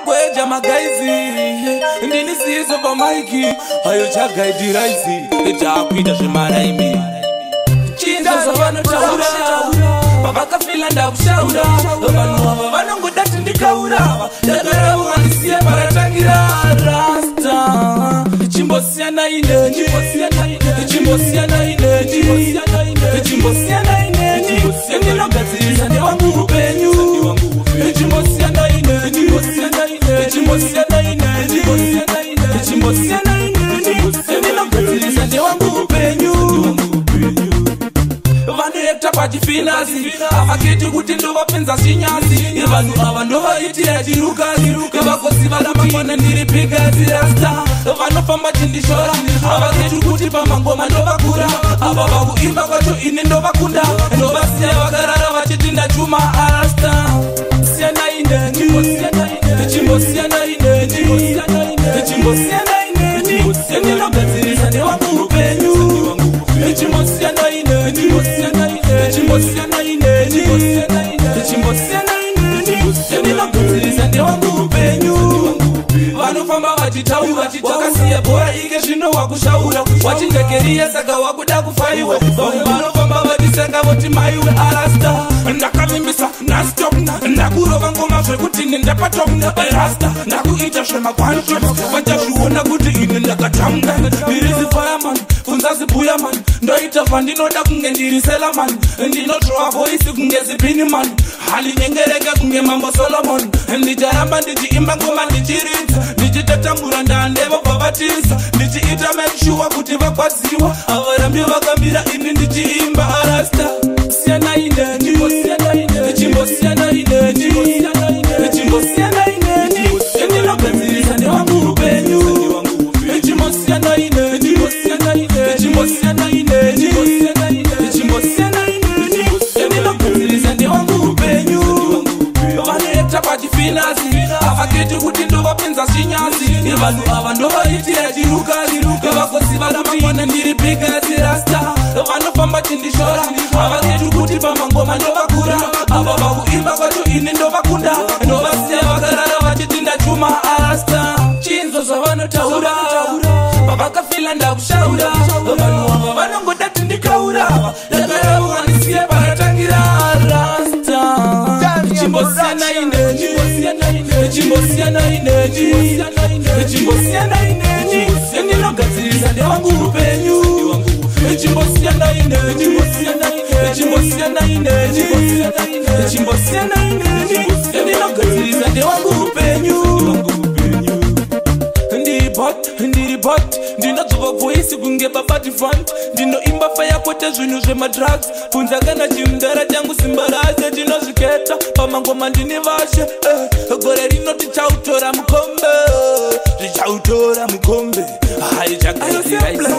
magweja magaizi ndini sizo pamaiki ayo chagaidira izi takuita zvemaraimi chinda zvavanotaura pavakafila ndakushaura vanhu ava vanongoda tindikaura dakarauandisiye paratangira rasta chimbosiyana ineni chimbosiyana ineni chimbosiyana ineni endinogadzirisa newangu upenyu chimbosiyana ineni chimbosiyana ineni chimbosiyana ineni endinogadzirisa newangu upenyu vanoyekta pachifinasi avaketi kuti ndovapinza shinyazi vanhu ava ndovaitira chirukazi vakosi vanamangwana ndiri pigazi rasta vanofamba chindishora avaketi kuti pamangoma ndovakura ava vakuimba kwacho ini ndovakunda ndovasiya vakarara vachiti ndachuma arasta siyana ineni chimbosiyana ineni chimbosiyana ineni endinogadzirisa newangu upenyu chimbosiyana ineni chimbosiyana ineni chimbosiyana ineni endinogadzirisa newangu upenyu vanofamba vachitaura wakasiya bhora ike zvino wakushaura wachinjekeriya saka wakuda kufaiwa vamwe vanofamba vachisanga voti maiwe arasta ndakavimbisa nastopna ndakurova ngoma zvekuti ine ndapatopna rasta ndakuita zvemagwanjo vachazviona kuti ine ndakatamna irizi fireman funza zibuya man ndoita zvandinoda kunge ndiri selaman ndinotrova voisi kunge zipiniman halinyengereke kunge mambo solomon ndicharamba ndichiimba ngoma ndichiridza ndichitatambura ndandevobva vatiza ndichiita mekishuwa kuti vakwadziwa avarambi vakambira ini ndichiimba arasta siyana ineni chimbosiyana ineni chimbosiyana ineni endinogadzirisa newangu upenyu chimbosiyana ineni chimbosiyana ineni chimbosiyana ineni endinogadzirisa newangu upenyu vanoyekta pachifinasi avaketi kuti ndovapinza shinyazi vanhu ava ndovaitira chirukazi vakosi vanamangwana ndiri pigazi rasta vanofamba chindishora avaketi kuti pamangoma ndovakura ava vakuimba kwacho ini ndovakunda ndovasiya vakarara vachiti ndachuma arasta chinzo zvavanotaura pavakafila ndakushaura vanhu ava vanongoda tindikaura dakarauandisiye paratangira rasta chimbosiyana ineni chimbosiyana ineni chimbosiyana ineni endinogadzirisa newangu upenyu chimbosiyana ineni chimbosiyana ineni chimbosiyana ineni endinogadzirisa newangu upenyu ndiribot ndinodzoka voisi kunge babati fant ndinoimba faya kwete zvinhu zvemadrugs bvunza kana chimudara changu simba rase tinozviketa pamangoma ndini vashe gore rino tichautora mukombe tichautora mukombe hai chakaisiraisa